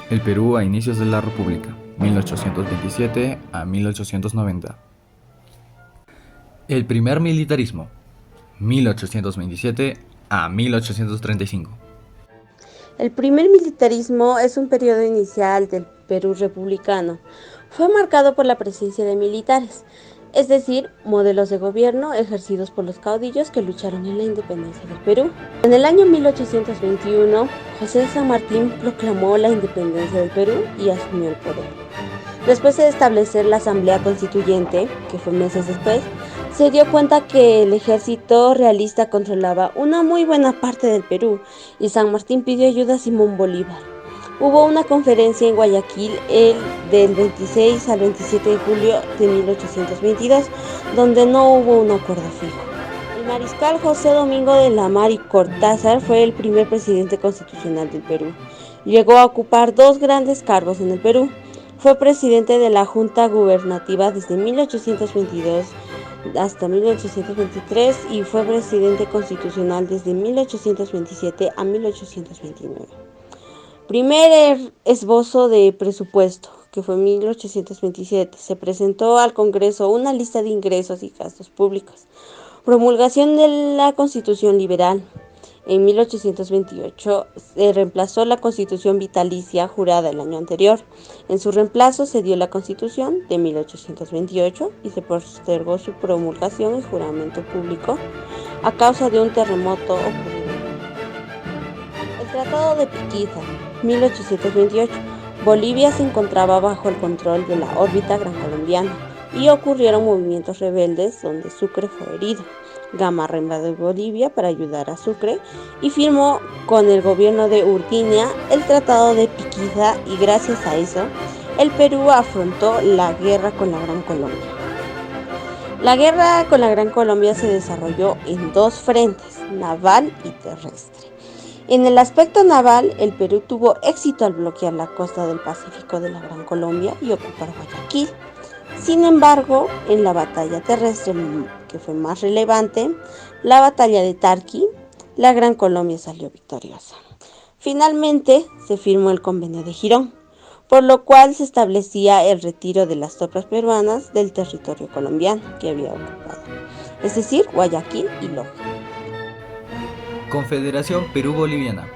El Perú a inicios de la República, 1827 a 1890. El primer militarismo, 1827 a 1835. El primer militarismo es un periodo inicial del Perú republicano. Fue marcado por la presencia de militares, es decir, modelos de gobierno ejercidos por los caudillos que lucharon en la independencia del Perú. En el año 1821, José de San Martín proclamó la independencia del Perú y asumió el poder. Después de establecer la Asamblea Constituyente, que fue meses después, se dio cuenta que el ejército realista controlaba una muy buena parte del Perú y San Martín pidió ayuda a Simón Bolívar. Hubo una conferencia en Guayaquil del 26 al 27 de julio de 1822, donde no hubo un acuerdo fijo. El mariscal José Domingo de la Mar y Cortázar fue el primer presidente constitucional del Perú. Llegó a ocupar dos grandes cargos en el Perú. Fue presidente de la Junta Gubernativa desde 1822 hasta 1823 y fue presidente constitucional desde 1827 a 1829. Primer esbozo de presupuesto, que fue en 1827, se presentó al Congreso una lista de ingresos y gastos públicos. Promulgación de la Constitución Liberal. En 1828 se reemplazó la Constitución vitalicia jurada el año anterior. En su reemplazo se dio la Constitución de 1828 y se postergó su promulgación y juramento público a causa de un terremoto ocurrido. El Tratado de Piquita, 1828. Bolivia se encontraba bajo el control de la órbita gran colombiana y ocurrieron movimientos rebeldes donde Sucre fue herido. Gamarra invadió Bolivia para ayudar a Sucre y firmó con el gobierno de Urquiña el Tratado de Piquita y gracias a eso el Perú afrontó la guerra con la Gran Colombia. La guerra con la Gran Colombia se desarrolló en dos frentes, naval y terrestre. En el aspecto naval, el Perú tuvo éxito al bloquear la costa del Pacífico de la Gran Colombia y ocupar Guayaquil. Sin embargo, en la batalla terrestre, que fue más relevante, la batalla de Tarqui, la Gran Colombia salió victoriosa. Finalmente, se firmó el Convenio de Girón, por lo cual se establecía el retiro de las tropas peruanas del territorio colombiano que había ocupado, es decir, Guayaquil y Loja. Confederación Perú-Boliviana,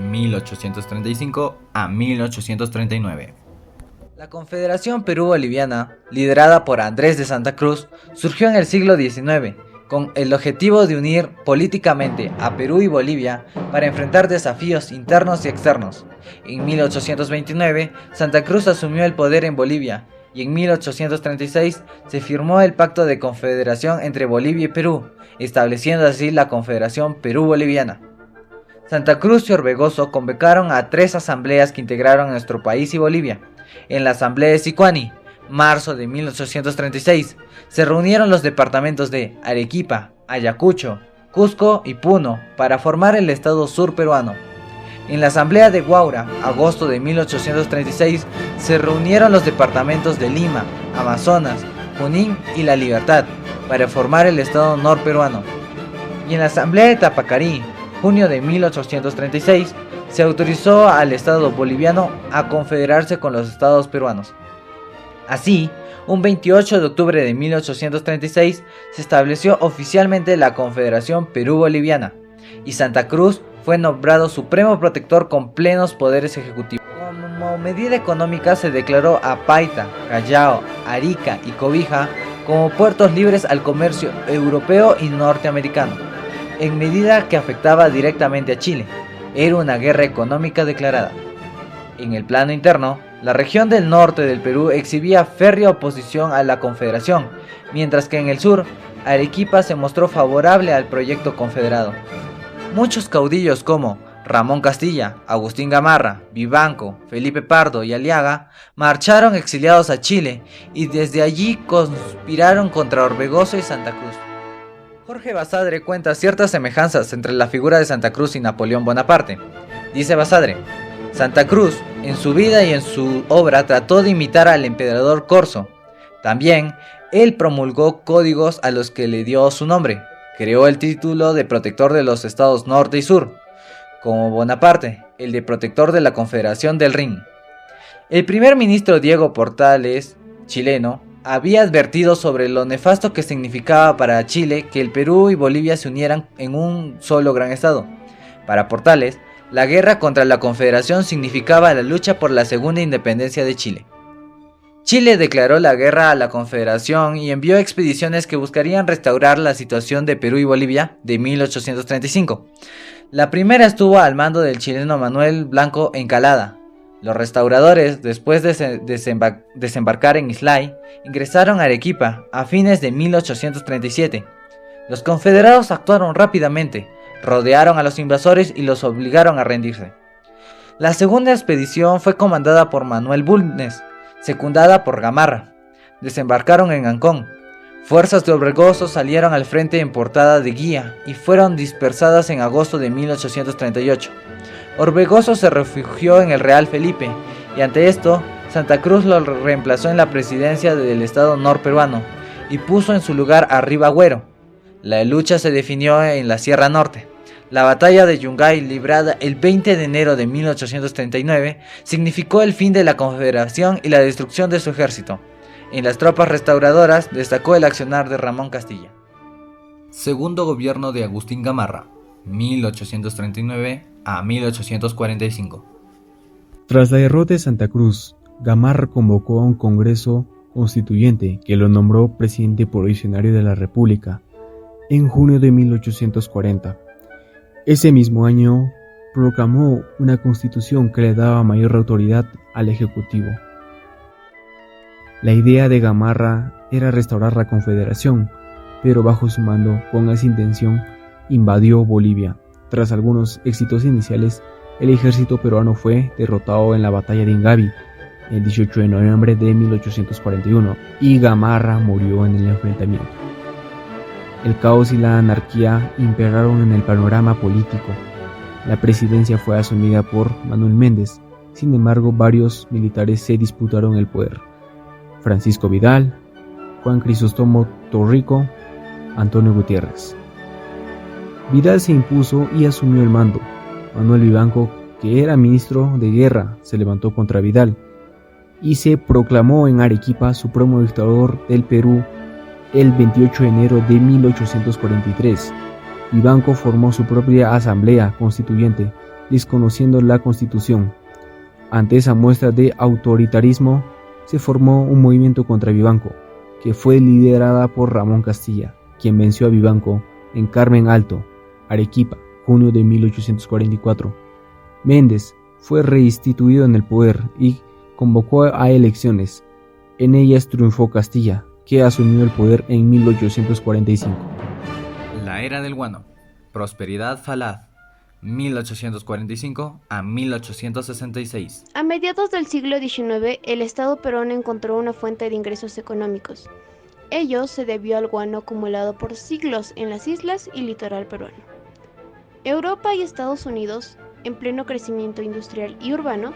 1835 a 1839. La Confederación Perú-Boliviana, liderada por Andrés de Santa Cruz, surgió en el siglo XIX con el objetivo de unir políticamente a Perú y Bolivia para enfrentar desafíos internos y externos. En 1829, Santa Cruz asumió el poder en Bolivia y en 1836 se firmó el Pacto de Confederación entre Bolivia y Perú, estableciendo así la Confederación Perú-Boliviana. Santa Cruz y Orbegoso convocaron a 3 asambleas que integraron a nuestro país y Bolivia. En la asamblea de Sicuani, marzo de 1836, se reunieron los departamentos de Arequipa, Ayacucho, Cusco y Puno para formar el Estado sur peruano. En la asamblea de Huaura, agosto de 1836, se reunieron los departamentos de Lima, Amazonas, Junín y La Libertad para formar el Estado norperuano. Y en la asamblea de Tapacarí, junio de 1836, se autorizó al Estado boliviano a confederarse con los estados peruanos. Así, un 28 de octubre de 1836 se estableció oficialmente la Confederación Perú-Boliviana y Santa Cruz fue nombrado Supremo Protector con plenos poderes ejecutivos. Como medida económica se declaró a Paita, Callao, Arica y Cobija como puertos libres al comercio europeo y norteamericano, en medida que afectaba directamente a Chile. Era una guerra económica declarada. En el plano interno, la región del norte del Perú exhibía férrea oposición a la Confederación, mientras que en el sur, Arequipa se mostró favorable al proyecto confederado. Muchos caudillos como Ramón Castilla, Agustín Gamarra, Vivanco, Felipe Pardo y Aliaga marcharon exiliados a Chile y desde allí conspiraron contra Orbegoso y Santa Cruz. Jorge Basadre cuenta ciertas semejanzas entre la figura de Santa Cruz y Napoleón Bonaparte. Dice Basadre: Santa Cruz, en su vida y en su obra, trató de imitar al emperador Corso. También, él promulgó códigos a los que le dio su nombre. Creó el título de protector de los estados norte y sur, como Bonaparte, el de protector de la Confederación del Rin. El primer ministro Diego Portales, chileno, había advertido sobre lo nefasto que significaba para Chile que el Perú y Bolivia se unieran en un solo gran estado. Para Portales, la guerra contra la Confederación significaba la lucha por la segunda independencia de Chile. Chile declaró la guerra a la Confederación y envió expediciones que buscarían restaurar la situación de Perú y Bolivia de 1835. La primera estuvo al mando del chileno Manuel Blanco Encalada. Los restauradores, después de desembarcar en Islay, ingresaron a Arequipa a fines de 1837. Los confederados actuaron rápidamente, rodearon a los invasores y los obligaron a rendirse. La segunda expedición fue comandada por Manuel Bulnes, secundada por Gamarra. Desembarcaron en Ancón. Fuerzas de Orbegoso salieron al frente en portada de guía y fueron dispersadas en agosto de 1838. Orbegoso se refugió en el Real Felipe y ante esto, Santa Cruz lo reemplazó en la presidencia del estado norperuano y puso en su lugar a Ribagüero. La lucha se definió en la Sierra Norte. La batalla de Yungay, librada el 20 de enero de 1839, significó el fin de la Confederación y la destrucción de su ejército. En las tropas restauradoras destacó el accionar de Ramón Castilla. Segundo gobierno de Agustín Gamarra, 1839 a 1845. Tras la derrota de Santa Cruz, Gamarra convocó a un Congreso Constituyente que lo nombró presidente provisional de la República en junio de 1840. Ese mismo año proclamó una constitución que le daba mayor autoridad al Ejecutivo. La idea de Gamarra era restaurar la Confederación, pero bajo su mando, con esa intención, invadió Bolivia. Tras algunos éxitos iniciales, el ejército peruano fue derrotado en la batalla de Ingavi el 18 de noviembre de 1841 y Gamarra murió en el enfrentamiento. El caos y la anarquía imperaron en el panorama político. La presidencia fue asumida por Manuel Méndez. Sin embargo, varios militares se disputaron el poder. Francisco Vidal, Juan Crisóstomo Torrico, Antonio Gutiérrez. Vidal se impuso y asumió el mando. Manuel Vivanco, que era ministro de guerra, se levantó contra Vidal y se proclamó en Arequipa supremo dictador del Perú el 28 de enero de 1843. Vivanco formó su propia asamblea constituyente, desconociendo la constitución. Ante esa muestra de autoritarismo, se formó un movimiento contra Vivanco, que fue liderada por Ramón Castilla, quien venció a Vivanco en Carmen Alto, Arequipa, junio de 1844. Méndez fue reinstituido en el poder y convocó a elecciones. En ellas triunfó Castilla, que asumió el poder en 1845. La era del guano. Prosperidad falaz. 1845 a 1866. A mediados del siglo XIX, el Estado peruano encontró una fuente de ingresos económicos. Ello se debió al guano acumulado por siglos en las islas y litoral peruano. Europa y Estados Unidos, en pleno crecimiento industrial y urbano,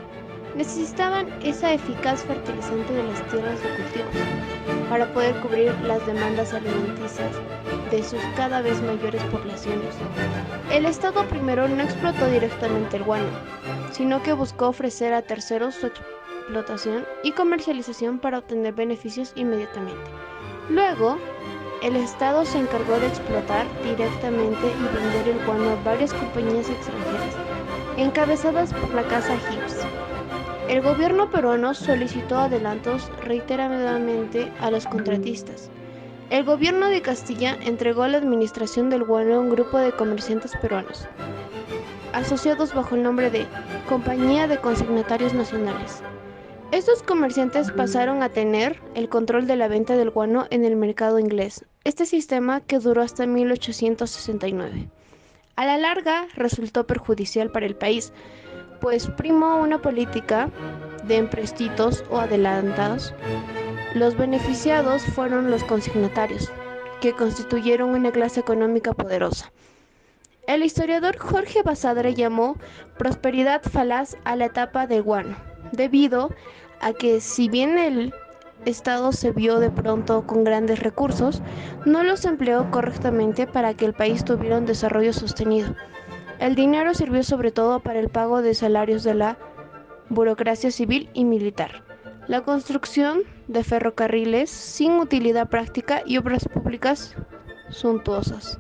necesitaban esa eficaz fertilizante de las tierras de cultivo para poder cubrir las demandas alimenticias de sus cada vez mayores poblaciones. El Estado primero no explotó directamente el guano, sino que buscó ofrecer a terceros su explotación y comercialización para obtener beneficios inmediatamente. Luego, el Estado se encargó de explotar directamente y vender el guano a varias compañías extranjeras, encabezadas por la Casa Gibbs. El gobierno peruano solicitó adelantos reiteradamente a los contratistas. El gobierno de Castilla entregó la administración del guano a un grupo de comerciantes peruanos, asociados bajo el nombre de Compañía de Consignatarios Nacionales. Estos comerciantes pasaron a tener el control de la venta del guano en el mercado inglés, este sistema que duró hasta 1869. A la larga resultó perjudicial para el país, pues primó una política de empréstitos o adelantados. Los beneficiados fueron los consignatarios, que constituyeron una clase económica poderosa. El historiador Jorge Basadre llamó prosperidad falaz a la etapa del guano, debido a que si bien el Estado se vio de pronto con grandes recursos, no los empleó correctamente para que el país tuviera un desarrollo sostenido. El dinero sirvió sobre todo para el pago de salarios de la burocracia civil y militar, la construcción de ferrocarriles sin utilidad práctica y obras públicas suntuosas.